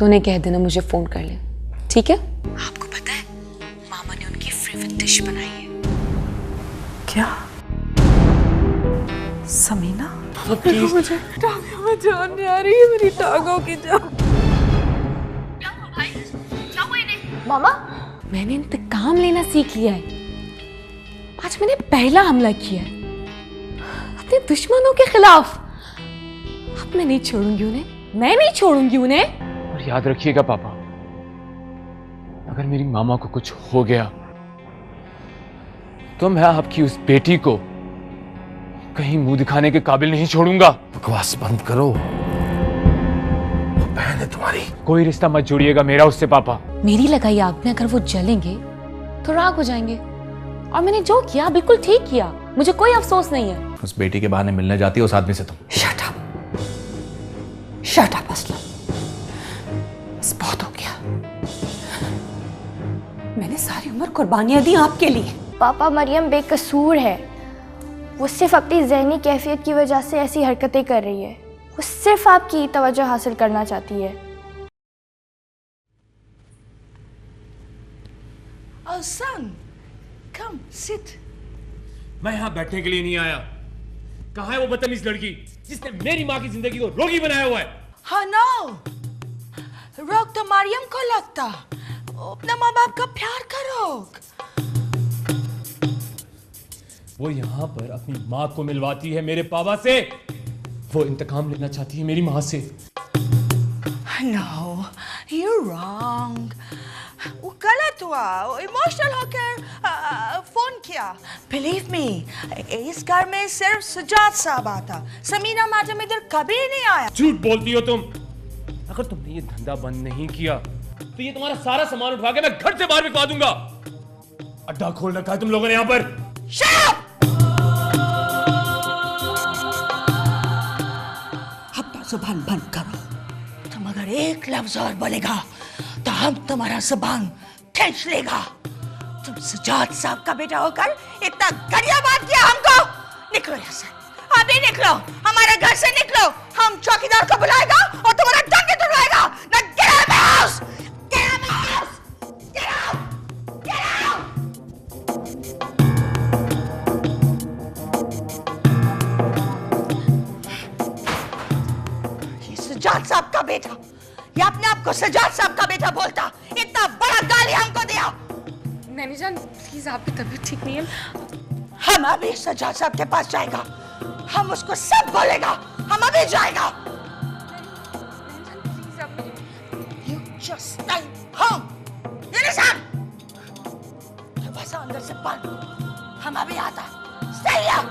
तो उन्हें कह देना मुझे फोन कर ले, ठीक है? आपको पता है मामा ने उनकी फेवरेट डिश बनाई है। क्या? समीना? मुझे टांगों में जान नहीं आ रही है, मेरी टांगों की जान। क्या हुआ भाई? क्या हुआ इन्हें? मामा, मैंने इंतकाम लेना सीख लिया है। आज मैंने पहला हमला किया है अपने दुश्मनों के खिलाफ। अब मैं नहीं छोड़ूंगी उन्हें, मैं नहीं छोड़ूंगी उन्हें। और याद रखिएगा पापा, अगर मेरी मामा को कुछ हो गया तो मैं आपकी उस बेटी को कहीं मुंह दिखाने के काबिल नहीं छोड़ूंगा। बकवास बंद करो, वो बहन है तुम्हारी। कोई रिश्ता मत जोड़िएगा मेरा उससे पापा। मेरी लगाई आग में अगर वो जलेंगे तो राख हो जाएंगे। और मैंने जो किया बिल्कुल ठीक किया, मुझे कोई अफसोस नहीं है। उस बेटी के बहाने मिलने जाती है उस आदमी से तुम। Shut up, shut up Aslam, बस बहुत हो गया। मैंने सारी उम्र कुर्बानियां दी आपके लिए। पापा, मरियम बेकसूर है। वो सिर्फ अपनी ज़हनी कैफियत की वजह से ऐसी हरकतें कर रही है। वो सिर्फ आपकी तवज्जो हासिल करना चाहती है। Oh son, come sit. मैं यहाँ बैठने के लिए नहीं आया। कहाँ है वो बदतमीज लड़की जिसने मेरी माँ की जिंदगी को रोगी बनाया हुआ है? हाँ नो, रोक तो मरियम को लगता, अपना माँ बाप का प्यार का रोक। वो यहाँ पर अपनी माँ को मिलवाती है मेरे पापा से। वो इंतकाम लेना चाहती है मेरी माँ से। No, you're wrong. वो गलत हुआ, वो इमोशनल होकर फोन किया। Believe me, इस घर में सिर्फ सजाद साहब आता, समीना मैडम इधर कभी नहीं आया। झूठ बोलती हो तुम। अगर तुमने ये धंधा बंद नहीं किया तो ये तुम्हारा सारा सामान उठा के मैं घर से बाहर भिजवा दूंगा। अड्डा खोल रखा है तुम लोगों ने यहाँ पर। Shut up! अपना जुबान बंद करो। तुम अगर एक लफ्ज और बोलेगा तो हम तुम्हारा जुबान खींच लेगा। तुम सजाद साहब का बेटा होकर इतना घटिया बात किया हमको। निकलो यहाँ से, अभी निकलो, हमारे घर से निकलो। हम चौकीदार को बुलाएगा और तुम्हारा टंगे तुड़वाएगा। Now get out of my house! Get out of my house! Get out! Get out! ये सजाद साहब का बेटा, ये अपने आप को सजाद साहब का बेटा बोलता, इतना बड़ा गाली हमको दिया। नैनी जान प्लीज, आपकी तबीयत ठीक नहीं है। हम अभी सजाद साहब के पास जाएगा, हम उसको सब बोलेगा, हम अभी जाएगा। You just stay home. You listen? दरवाजा अंदर से बंद, हम अभी आता। Stay here.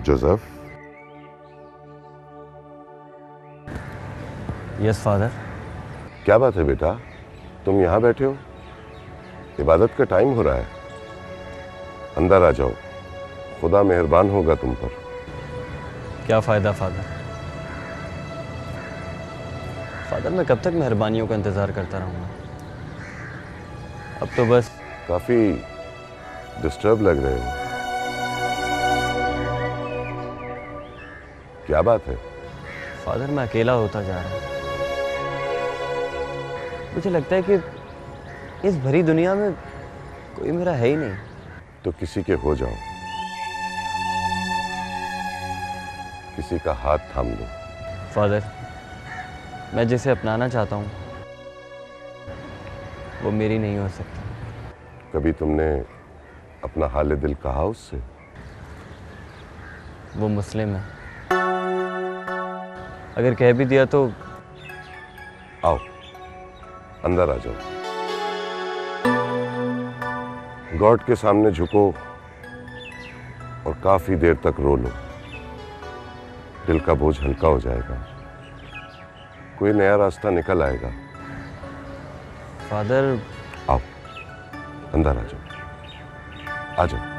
Joseph. Yes father. क्या बात है बेटा, तुम यहाँ बैठे हो? इबादत का टाइम हो रहा है, अंदर आ जाओ, खुदा मेहरबान होगा तुम पर। क्या फ़ायदा फादर? फादर मैं कब तक मेहरबानियों का इंतज़ार करता रहूँगा? अब तो बस। काफ़ी डिस्टर्ब लग रहे हो, क्या बात है? फादर मैं अकेला होता जा रहा हूँ। मुझे लगता है कि इस भरी दुनिया में कोई मेरा है ही नहीं। तो किसी के हो जाओ, किसी का हाथ थाम लो। फादर मैं जिसे अपनाना चाहता हूँ वो मेरी नहीं हो सकती। कभी तुमने अपना हाल दिल कहा उससे? वो मुस्लिम है। अगर कह भी दिया तो आओ अंदर आ जाओ। गॉड के सामने झुको और काफी देर तक रो लो। दिल का बोझ हल्का हो जाएगा, कोई नया रास्ता निकल आएगा। फादर, आओ अंदर आ जाओ, आ जाओ।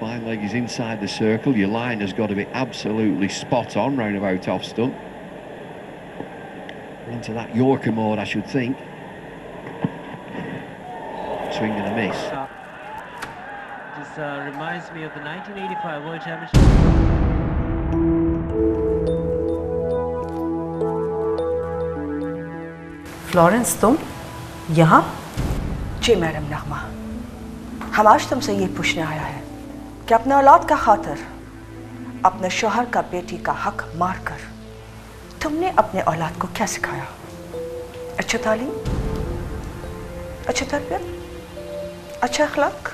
Fine leg is inside the circle. Your line has got to be absolutely spot on round about off stump. Into that Yorker mode, I should think. Swing and a miss. This reminds me of the 1985 World Championship. Florence, तुम यहाँ? जी madam नगमा, हम आज तुमसे ये पूछने आया है कि अपने औलाद का खातिर अपने शोहर का बेटी का हक मारकर तुमने अपने औलाद को क्या सिखाया? अच्छा तालीम, अच्छा तरबियत, अच्छा अखलाक?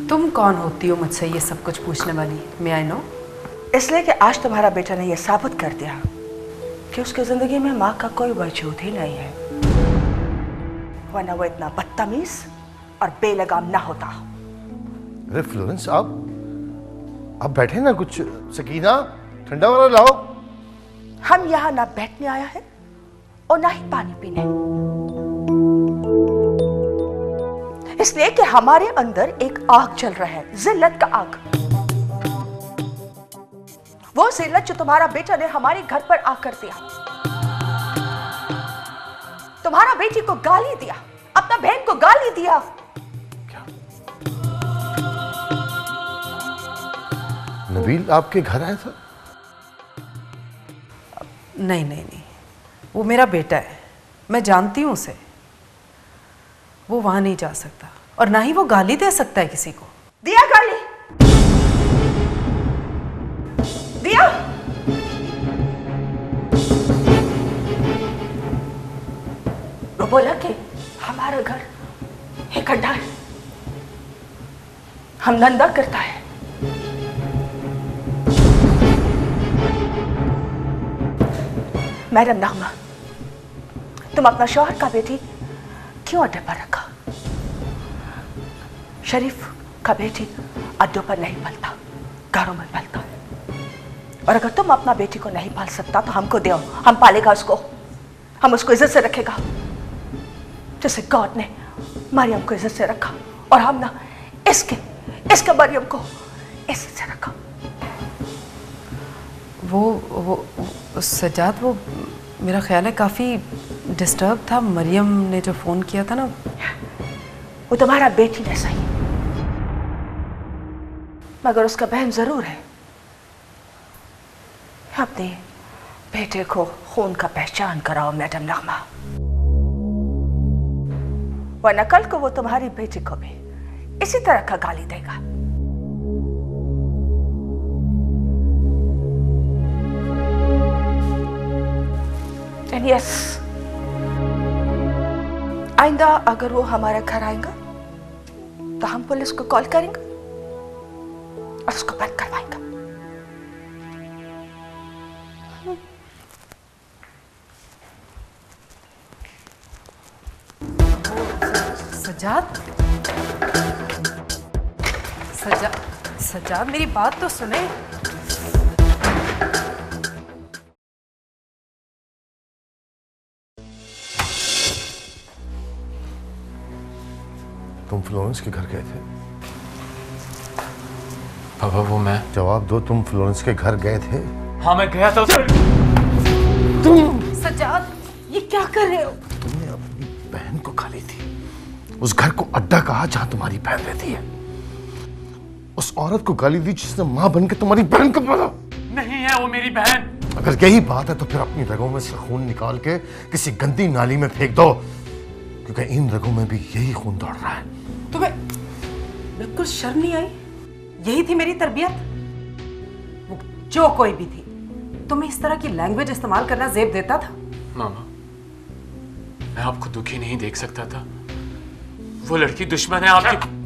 तुम कौन होती हो मुझसे ये सब कुछ पूछने वाली? मे आई नो? इसलिए कि आज तुम्हारा बेटा ने यह साबित कर दिया कि उसकी जिंदगी में माँ का कोई वजूद ही नहीं है, वरना वो इतना बदतमीज और बेलगाम ना होता। अरे फ्लोरेंस, आप बैठे ना, कुछ सकीना ठंडा वाला लाओ। हम यहाँ ना बैठने आया है और ना ही पानी पीने, इसलिए कि हमारे अंदर एक आग जल रहा है, जिल्लत का आग। वो जिल्लत जो तुम्हारा बेटा ने हमारे घर पर आकर दिया। तुम्हारा बेटी को गाली दिया, अपना बहन को गाली दिया। क्या? नबील आपके घर आया था? नहीं नहीं नहीं, वो मेरा बेटा है, मैं जानती हूँ उसे। वो वहां नहीं जा सकता और ना ही वो गाली दे सकता है किसी को। दिया गाली? दिया? वो बोला कि हमारा घर एक गड्ढा है, हम धंधा करता है। मैडम नगमा, तुम अपना शौहर का बेटी क्यों अड्डे पर रखा? शरीफ का बेटी अड्डों पर नहीं पलता, घरों में पलता। और अगर तुम अपना बेटी को नहीं पाल सकता तो हमको दो, हम पालेगा उसको, हम उसको इज्जत से रखेगा, जैसे गॉड ने मरियम को इज्जत से रखा और हम ना इसके मरियम को इज्जत से रखा। वो सजाद, वो मेरा ख्याल है काफी डिस्टर्ब था। मरियम ने जो फोन किया था ना, वो तुम्हारा बेटी ने सही, मगर उसका बहन जरूर है। अपने बेटे को खून का पहचान कराओ मैडम नगमा, वरना कल को वो तुम्हारी बेटी को भी इसी तरह का गाली देगा। एंड यस, आइंदा अगर वो हमारे घर आएगा तो हम पुलिस को कॉल करेंगे और उसको बंद करवाएंगे। सजाद, मेरी बात तो सुने। तुम फ्लोरेंस के घर गए थे? पापा, वो मैं। जवाब दो, तुम फ्लोरेंस के घर गए थे? हाँ, मैं गया था। तुम सजाद, ये क्या कर रहे हो? तुमने अपनी बहन को गाली दी, उस घर को अड्डा कहा जहां तुम्हारी बहन रहती है, उस औरत को गाली दी जिसने मां बनकर तुम्हारी बहन को पाला। नहीं है वो मेरी बहन। अगर यही बात है तो फिर अपनी रगों में से खून निकाल के किसी गंदी नाली में फेंक दो, क्योंकि इन रगों में भी यही खून दौड़ रहा है। तुम्हें बिल्कुल शर्म नहीं आई? यही थी मेरी तरबियत? वो जो कोई भी थी, तुम्हें इस तरह की लैंग्वेज इस्तेमाल करना जेब देता था? मामा, मैं आपको दुखी नहीं देख सकता था। वो लड़की दुश्मन है आपकी।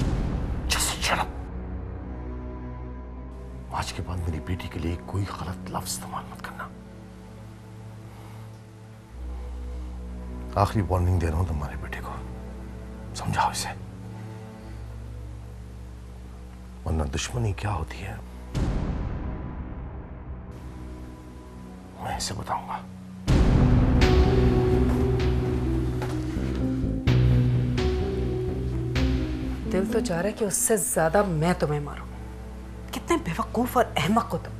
आज के बाद मेरी बेटी के लिए कोई गलत लफ्ज इस्तेमाल मत करना। आखिरी वार्निंग दे रहा हूं तुम्हारे बेटे को, समझाओ इसे, वरना दुश्मनी क्या होती है मैं इसे बताऊंगा। दिल तो चाह रहा है कि उससे ज्यादा मैं तुम्हें मारूं। कितने बेवकूफ और अहमक हो तुम।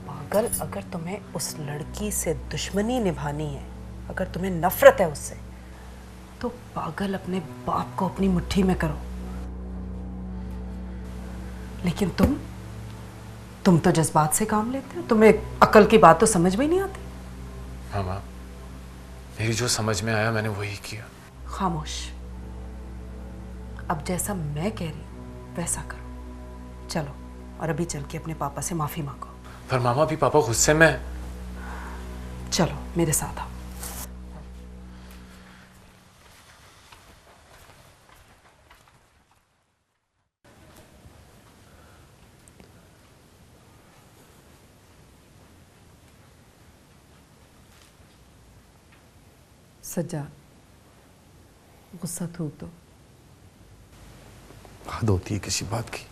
पागल, अगर तुम्हें उस लड़की से दुश्मनी निभानी है, अगर तुम्हें नफरत है उससे, तो पागल अपने बाप को अपनी मुट्ठी में करो। लेकिन तुम तो जज्बात से काम लेते हो। तुम्हें अकल की बात तो समझ में ही नहीं आती। मामा, मेरी जो समझ में आया मैंने वही किया। खामोश। अब जैसा मैं कह रही हूं वैसा करो। चलो, और अभी चल के अपने पापा से माफी मांगो। पर मामा, अभी पापा गुस्से में हैं। चलो मेरे साथ आओ। सज्जाद, गुस्सा थूक दो। हद होती है किसी बात की।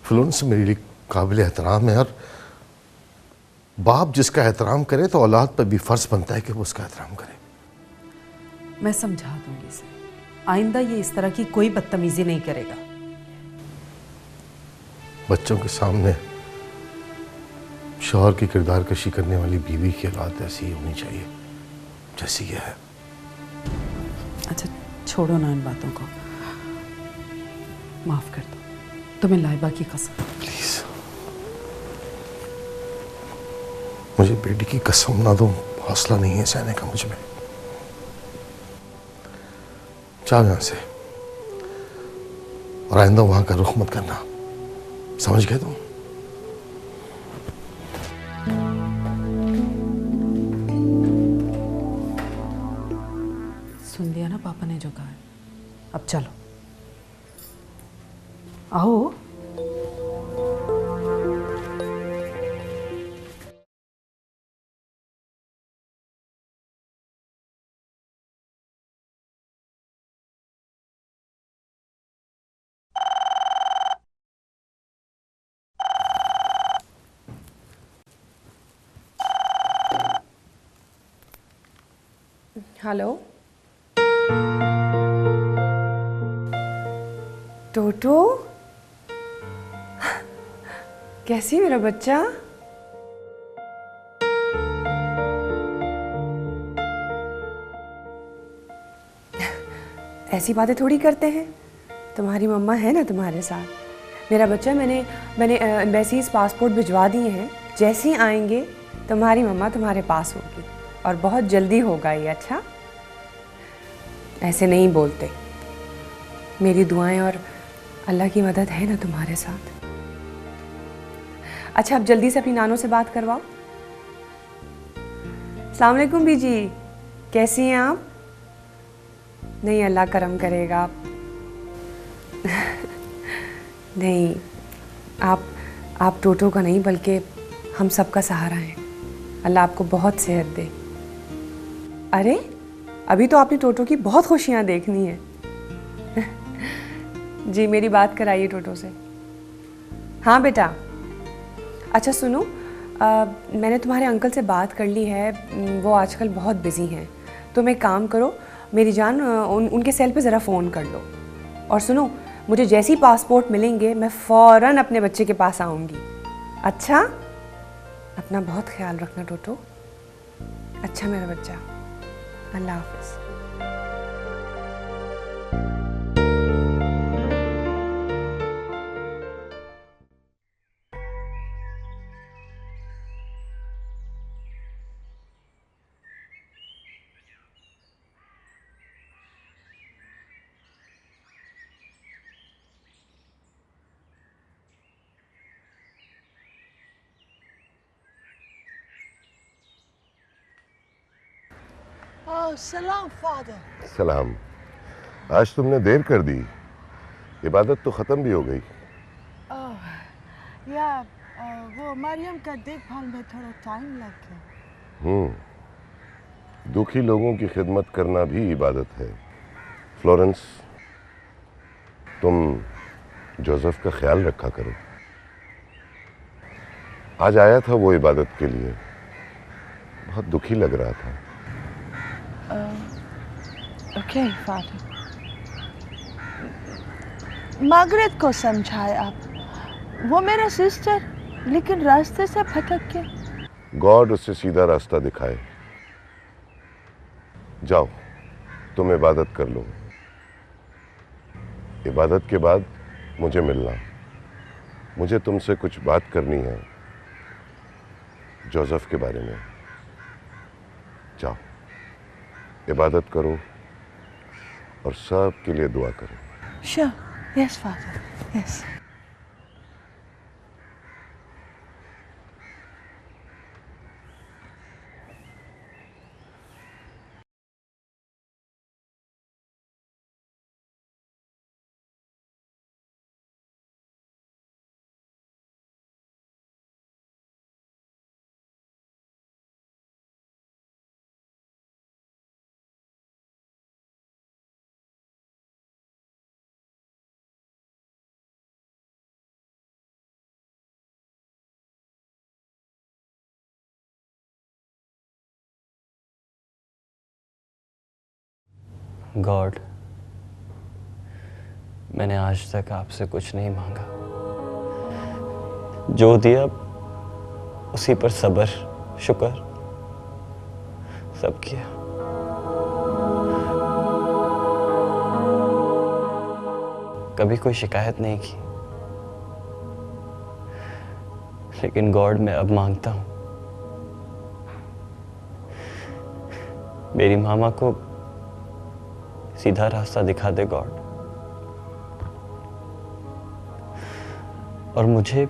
फ्लोरेंस मेरे लिए काबिल एहतराम है, और बाप जिसका एहतराम करे तो औलाद पर भी फर्ज बनता है कि वो उसका एहतराम करे। मैं समझा दूंगी इसे। आइंदा ये इस तरह की कोई बदतमीजी नहीं करेगा। बच्चों के सामने शौहर की किरदार कशी करने वाली बीवी की औलाद ऐसी ही होनी चाहिए जैसी ये है। अच्छा छोड़ो ना इन बातों को, माफ कर दो। तुम्हें लाइबा की कसम। प्लीज मुझे बेटी की कसम ना दो, हौसला नहीं है सहने का मुझ में। जाओ यहां से, और आइंदा वहां का रुख मत करना, समझ गए तुम? सुन लिया ना पापा ने जो कहा है। अब चलो आओ। हेलो टोटो, कैसी मेरा बच्चा? ऐसी बातें थोड़ी करते हैं। तुम्हारी मम्मा है ना तुम्हारे साथ। मेरा बच्चा, मैंने एम्बेसीज पासपोर्ट भिजवा दिए हैं। जैसे ही आएंगे तुम्हारी मम्मा तुम्हारे पास होगी, और बहुत जल्दी होगा ये। अच्छा, ऐसे नहीं बोलते। मेरी दुआएं और अल्लाह की मदद है ना तुम्हारे साथ। अच्छा, अब जल्दी से अपनी नानों से बात करवाओ। अस्सलाम वालेकुम बीजी, कैसी हैं आप? नहीं, अल्लाह करम करेगा। नहीं, आप टोटो का नहीं बल्कि हम सबका सहारा हैं। अल्लाह आपको बहुत सेहत दे। अरे अभी तो आपने टोटो की बहुत खुशियाँ देखनी है। जी, मेरी बात कराइए टोटो से। हाँ बेटा। अच्छा सुनो, मैंने तुम्हारे अंकल से बात कर ली है, वो आजकल बहुत बिजी हैं। तुम एक काम करो मेरी जान, उनके सेल पे ज़रा फ़ोन कर लो। और सुनो, मुझे जैसी पासपोर्ट मिलेंगे मैं फ़ौरन अपने बच्चे के पास आऊँगी। अच्छा, अपना बहुत ख्याल रखना टोटो। अच्छा मेरा बच्चा, अल्लाह हाफ़िज़। सलाम फादर। सलाम। आज तुमने देर कर दी, इबादत तो खत्म भी हो गई। वो मरियम का देखभाल में थोड़ा टाइम लग गया। दुखी लोगों की खिदमत करना भी इबादत है। फ्लोरेंस, तुम जोसेफ का ख्याल रखा करो। आज आया था वो इबादत के लिए, बहुत दुखी लग रहा था। Okay father. मार्गरेट को समझाए आप, वो मेरा सिस्टर, लेकिन रास्ते से भटक गया। गॉड उससे सीधा रास्ता दिखाए। जाओ, तुम इबादत कर लो। इबादत के बाद मुझे मिलना, मुझे तुमसे कुछ बात करनी है जोसेफ के बारे में। जाओ, इबादत करो और सब के लिए दुआ करो। Sure. Yes, Father. Yes. God, मैंने आज तक आपसे कुछ नहीं मांगा, जो दिया उसी पर सब्र शुक्र सब किया। कभी कोई शिकायत नहीं की, लेकिन गॉड मैं अब मांगता हूं, मेरी मामा को सीधा रास्ता दिखा दे गॉड, और मुझे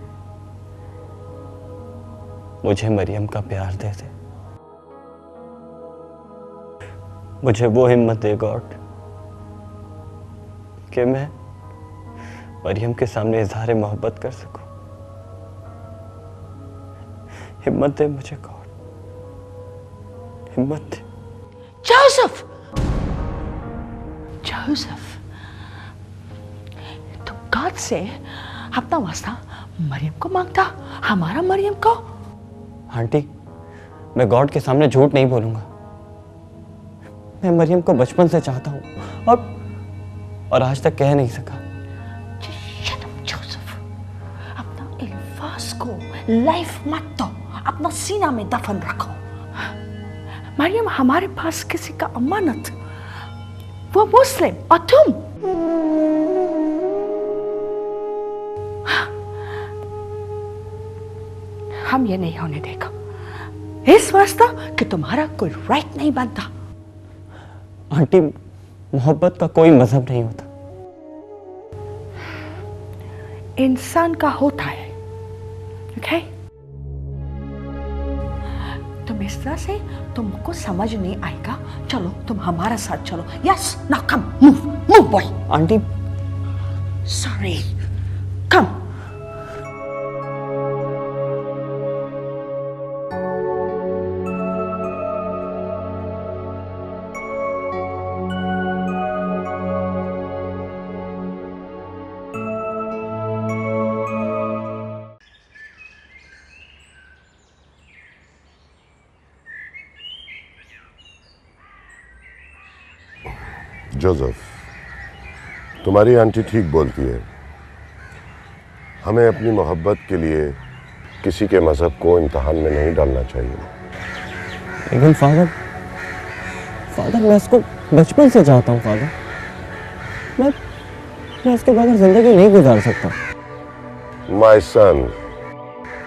मरियम का प्यार दे दे। मुझे वो हिम्मत दे गॉड कि मैं मरियम के सामने इजहार मोहब्बत कर सकूं। हिम्मत दे मुझे गॉड, हिम्मत दे। जोसेफ, जोसेफ, तो गॉड से अपना वास्ता मरियम को मांगता, हमारा मरियम को। आंटी, मैं गॉड के सामने झूठ नहीं बोलूंगा। मैं मरियम को बचपन से चाहता हूं और आज तक कह नहीं सका। जोसेफ, अपना इल्फास को लाइफ मत दो, अपना सीना में दफन रखो। मरियम हमारे पास किसी का अमानत, वो मुस्लिम और तुम। हम ये नहीं होने देगा, इस वास्ता कि तुम्हारा कोई राइट नहीं बनता। आंटी, मोहब्बत का कोई मजहब नहीं होता। इंसान का होता है, ओके? तुम इस तरह से तुमको समझ नहीं आएगा। चलो तुम हमारे साथ चलो। Yes, now come, move move boy. Aunty, sorry, come. Joseph, तुम्हारी आंटी ठीक बोलती है। हमें अपनी मोहब्बत के लिए किसी के मजहब को इम्तहान में नहीं डालना चाहिए। लेकिन फादर, मैं इसको बचपन से चाहता हूँ फादर। मैं इसके बगैर जिंदगी नहीं गुजार सकता। माय सन,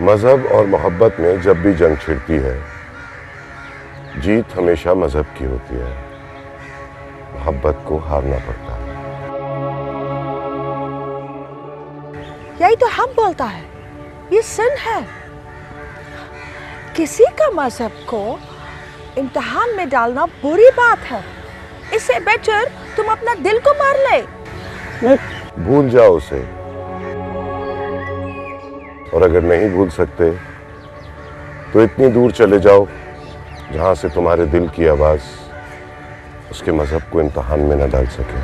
मजहब और मोहब्बत में जब भी जंग छिड़ती है, जीत हमेशा मजहब की होती है, मोहब्बत को हारना पड़ता है। यही तो हम बोलता है, ये सिन है। किसी का मजहब को इम्तिहान में डालना बुरी बात है। इससे बेटर तुम अपना दिल को मार ले। भूल जाओ उसे, और अगर नहीं भूल सकते तो इतनी दूर चले जाओ जहां से तुम्हारे दिल की आवाज उसके मजहब को इम्तिहान में न डाल सके।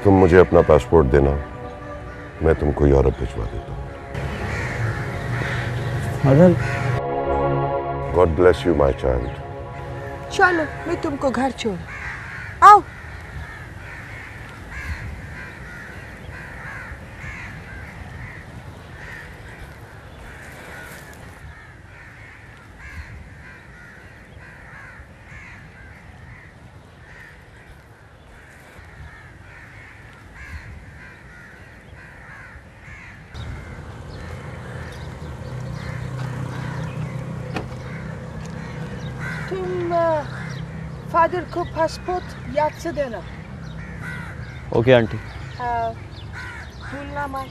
तुम मुझे अपना पासपोर्ट देना, मैं तुमको यूरोप भिजवा देता हूँ। God bless you my child. चलो मैं तुमको घर छोड़ आओ। तुम फादर को पासपोर्ट याद से देना। Okay aunty. भूलना मत।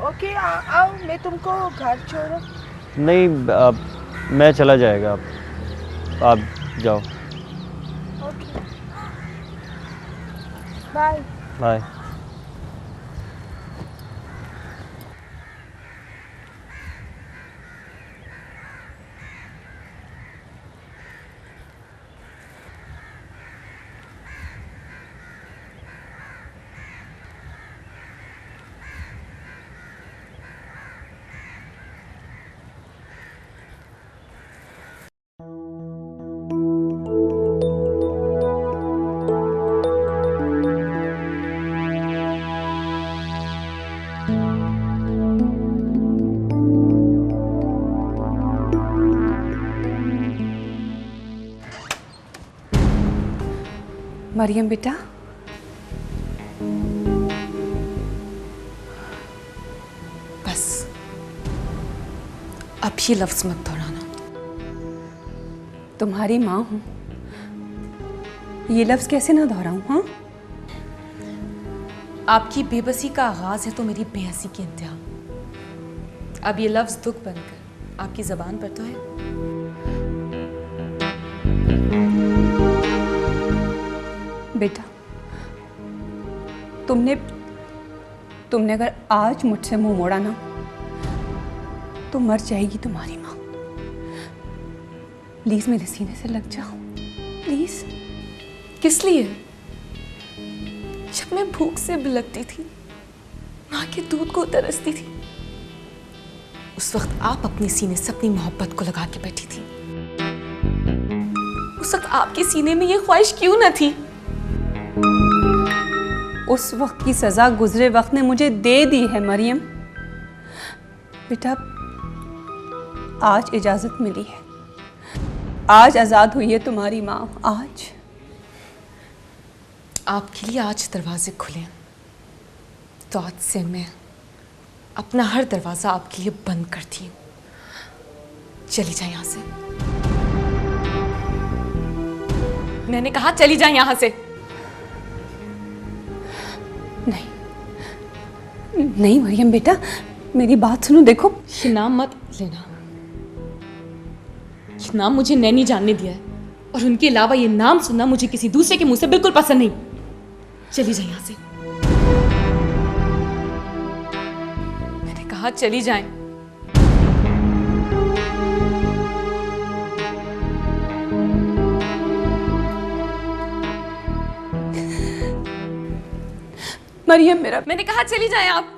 ओके आओ मैं तुमको घर छोड़ो। नहीं, मैं चला जाएगा, आप जाओ। Okay bye. बाय। मरियम बेटा, बस अब ये लफ्ज मत दोहराना। तुम्हारी माँ हूँ, ये लफ्ज कैसे ना दोहराऊं? हाँ, आपकी बेबसी का आगाज है तो मेरी बेहसी की इंतहा। अब ये लफ्ज दुख बनकर आपकी जबान पर तो है। बेटा, तुमने अगर आज मुझसे मुंह मोड़ा ना तो मर जाएगी तुम्हारी माँ। प्लीज मेरे सीने से लग जाओ, प्लीज। किस लिए? जब मैं भूख से बिलखती थी, माँ के दूध को तरसती थी, उस वक्त आप अपने सीने से अपनी मोहब्बत को लगा के बैठी थी। उस वक्त आपके सीने में ये ख्वाहिश क्यों न थी? उस वक्त की सजा गुजरे वक्त ने मुझे दे दी है मरियम। बेटा, आज इजाजत मिली है, आज आजाद हुई है तुम्हारी माँ। आज आपके लिए आज दरवाजे खुले, तो आज से मैं अपना हर दरवाजा आपके लिए बंद करती हूँ। चली जाए यहाँ से। मैंने कहा चली जाए यहाँ से। नहीं मरियम बेटा, मेरी बात सुनो। देखो, ये नाम मत लेना। ये नाम मुझे नैनी जान ने दिया है, और उनके अलावा ये नाम सुनना मुझे किसी दूसरे के मुंह से बिल्कुल पसंद नहीं। चली जाए यहाँ से। मैंने कहा चली जाएं। मरियम मेरा, मैंने कहा चली जाएं आप।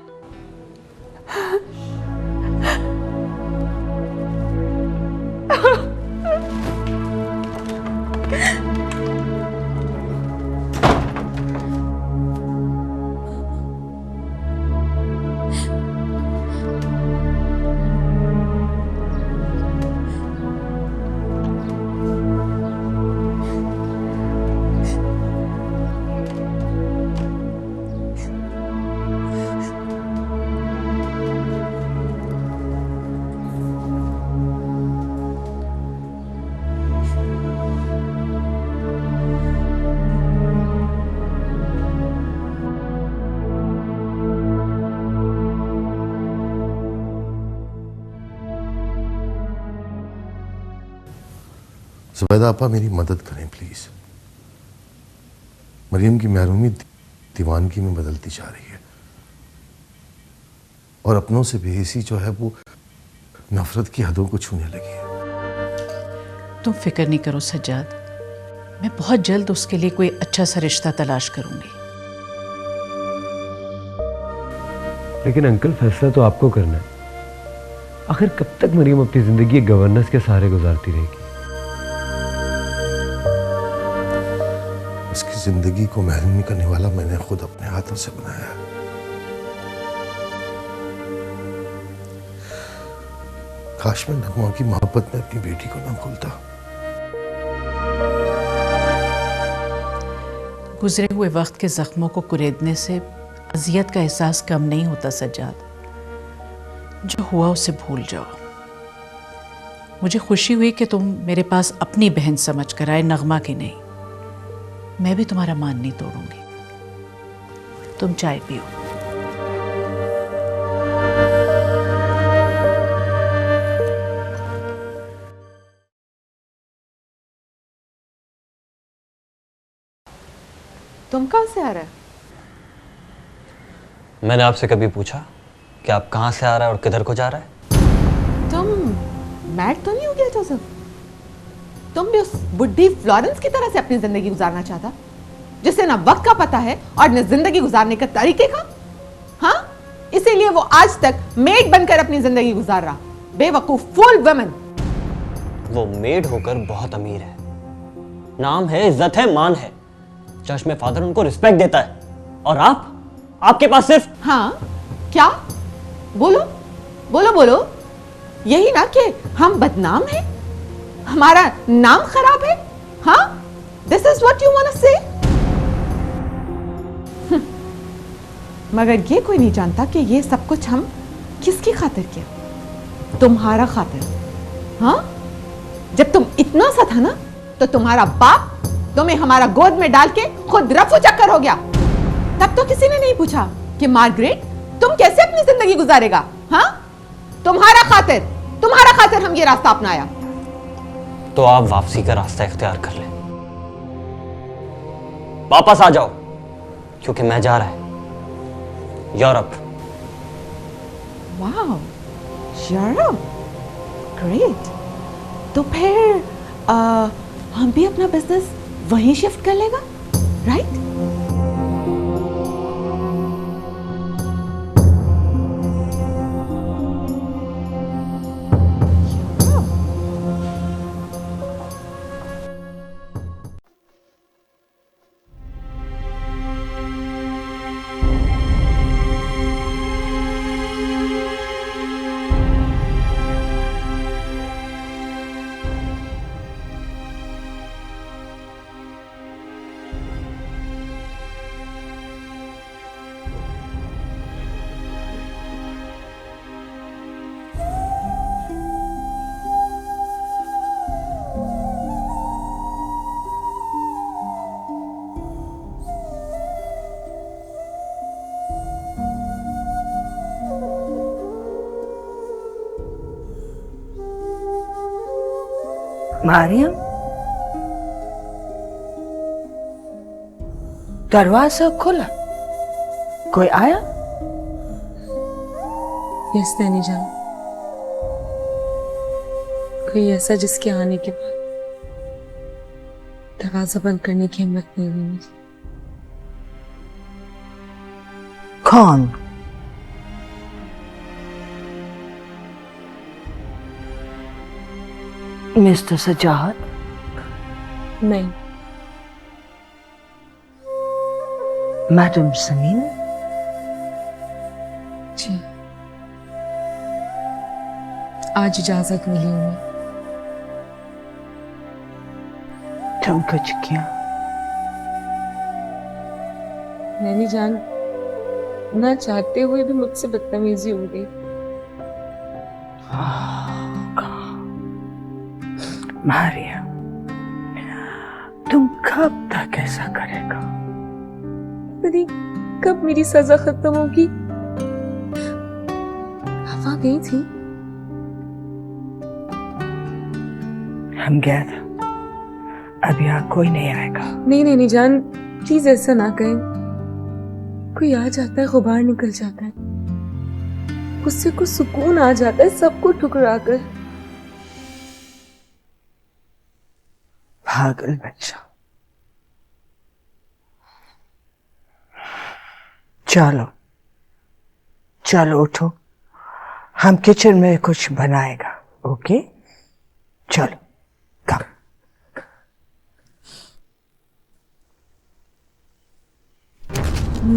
जुबैदा आपा मेरी मदद करें प्लीज। मरियम की महरूमी दीवानगी में बदलती जा रही है और अपनों से बेहिसी जो है वो नफरत की हदों को छूने लगी है। तुम फिक्र नहीं करो सज्जाद, मैं बहुत जल्द उसके लिए कोई अच्छा सा रिश्ता तलाश करूंगी। लेकिन अंकल फैसला तो आपको करना है। आखिर कब तक मरियम अपनी जिंदगी गवर्नेंस के सहारे गुजारती रहेगी? उसकी जिंदगी को महरूमी करने वाला मैंने खुद अपने हाथों से बनाया है। काश मैं नगमा की मोहब्बत में अपनी बेटी को न भूलता। गुजरे हुए वक्त के जख्मों को कुरेदने से अजियत का एहसास कम नहीं होता सज्जाद। जो हुआ उसे भूल जाओ। मुझे खुशी हुई कि तुम मेरे पास अपनी बहन समझ कर आए, नगमा की नहीं। मैं भी तुम्हारा मान नहीं तोड़ूंगी। तुम चाय पियो। तुम कहाँ से आ रहे हो? मैंने आपसे कभी पूछा कि आप कहाँ से आ रहा है और किधर को जा रहा है? तुम मैड तो नहीं हो गया जोसेफ? तुम भी उस बुढ़ी फ्लोरेंस की तरह से अपनी जिंदगी गुजारना चाहता, जिसे ना वक्त का पता है और न जिंदगी गुजारने का तरीके का? हाँ, इसीलिए वो आज तक मेड बनकर अपनी जिंदगी गुजार रहा। बेवकूफ फूल वुमन। वो मेड होकर बहुत अमीर है, नाम है, इज्जत है, मान है। चर्च में फादर उनको रिस्पेक्ट देता है और आपके पास सिर्फ। हाँ, क्या? बोलो बोलो बोलो। यही ना कि हम बदनाम हैं, हमारा नाम खराब है। हाँ, this is what you want to say. मगर ये कोई नहीं जानता कि ये सब कुछ हम किसकी खातिर किया? तुम्हारा खातिर। हाँ, जब तुम इतना सा था ना, तो तुम्हारा बाप तुम्हें हमारा गोद में डाल के खुद रफू चक्कर हो गया। तब तो किसी ने नहीं पूछा कि मार्गरेट तुम कैसे अपनी जिंदगी गुजारेगा। हाँ, तुम्हारा खातिर हम ये रास्ता अपनाया। तो आप वापसी का रास्ता इख्तियार कर लें, वापस आ जाओ, क्योंकि मैं जा रहा है यूरोप। Wow, Europe, great. तो फिर हम भी अपना बिजनेस वहीं शिफ्ट कर लेगा, राइट? मरियम, दरवाजा खुला, कोई आया? यस नैनी जान, कोई ऐसा जिसके आने के बाद दरवाजा बंद करने की हिम्मत नहीं हुई मुझे। कौन? मिस्टर सज्जाद? नहीं, मैडम समीना? जी, आज इजाजत मिली उन्हें। तुम कुछ किया? नैनी जान, ना चाहते हुए भी मुझसे बदतमीजी हो गई। मरियम, तुम कब तक ऐसा करेगा? पता कब मेरी सजा खत्म होगी? हवा गई थी। हम गए थे अब यहाँ कोई नहीं आएगा। नहीं नहीं नहीं जान, प्लीज ऐसा ना कहें। कोई आ जाता है, गुबार निकल जाता है, उससे कुछ सुकून आ जाता है सबको ठुकरा कर। पागल बच्चा। चलो चलो उठो, हम किचन में कुछ बनाएगा। ओके चलो कम।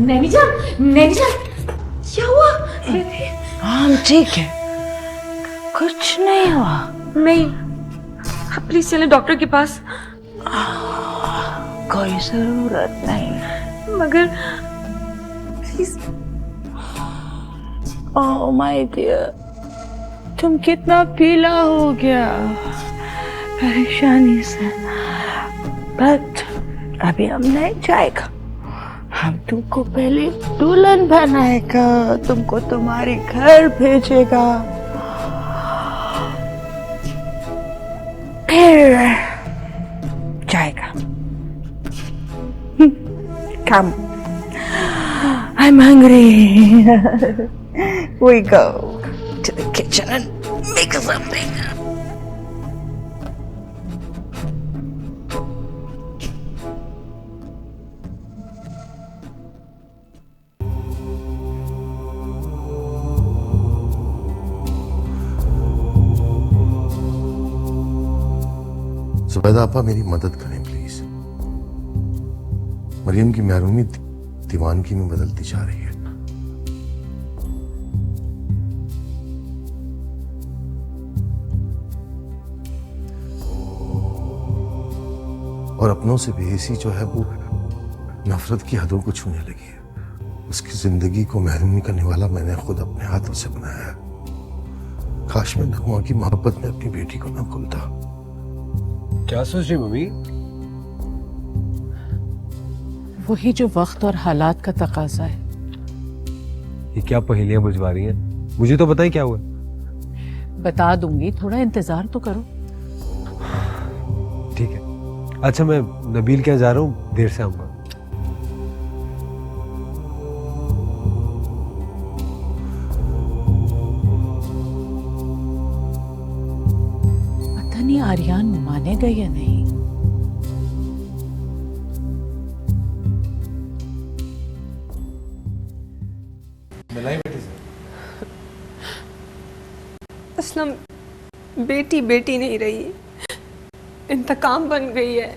नैनी जान, क्या हुआ? हाँ ठीक है, कुछ नहीं हुआ। नहीं, आप प्लीज चलें डॉक्टर के पास। कोई जरूरत नहीं। मगर प्लीज। ओह माय डियर, तुम कितना पीला हो गया परेशानी से। बट अभी हम नहीं जाएगा, हम तुमको पहले दुल्हन बनाएगा, तुमको तुम्हारे घर भेजेगा, फिर जाएगा। Come, I'm hungry. We go to the kitchen and make something. Zubaida आपा मेरी मदद करें प्लीज। मरियम की महरूमी दीवानगी में बदलती जा रही है। और अपनों से बेहिसी जो है वो नफरत की हदों को छूने लगी है। उसकी जिंदगी को महरूमी करने वाला मैंने खुद अपने हाथों से बनाया है। काश मैं नगमा की मोहब्बत में अपनी बेटी को न भूलता। क्या सोच रही मम्मी? वही जो वक्त और हालात का तकाजा है। ये क्या पहेलियां बुझवा रही हैं? मुझे तो बताइए क्या हुआ। बता दूंगी, थोड़ा इंतजार तो करो। ठीक है। अच्छा मैं नबील के यहाँ जा रहा हूँ, देर से आऊंगा। पता नहीं आर्यन मानेगा या नहीं। असलम बेटी बेटी नहीं रही, इंतकाम बन गई है,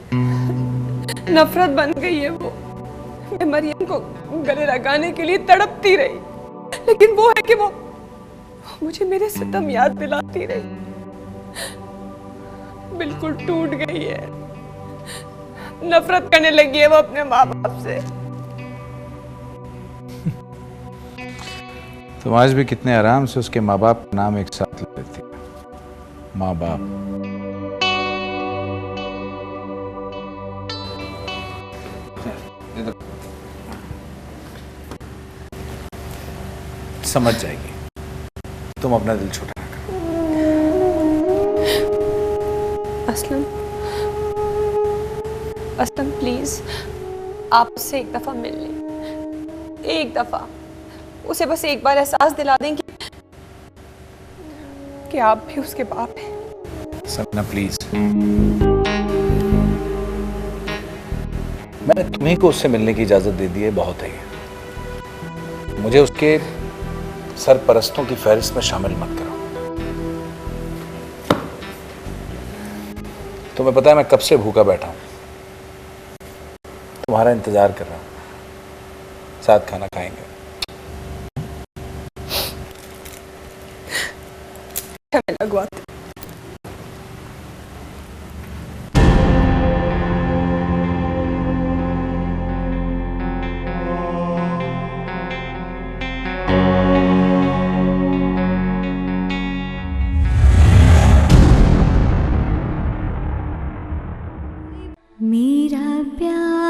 नफरत बन गई है। वो मैं मरियम को गले लगाने के लिए तड़पती रही, लेकिन वो है कि वो मुझे मेरे सितम याद दिलाती रही। बिल्कुल टूट गई है, नफरत करने लगी है वो अपने माँ बाप से। तुम आज भी कितने आराम से उसके माँ बाप का नाम एक साथ ले लेती है। माँ बाप। समझ जाएगी, तुम अपना दिल छोटा रखो। असलम प्लीज आप उससे एक दफा मिल लें, एक दफा। उसे बस एक बार एहसास दिला दें कि आप भी उसके बाप हैं। सपना प्लीज, मैंने तुम्हीं को उससे मिलने की इजाजत दे दी है, बहुत है। मुझे उसके सरपरस्तों की फहरिस्त में शामिल मत करो। तुम्हें पता है मैं कब से भूखा बैठा हूं, तुम्हारा इंतजार कर रहा हूं, साथ खाना खाएंगे। लगवाते। मेरा प्यार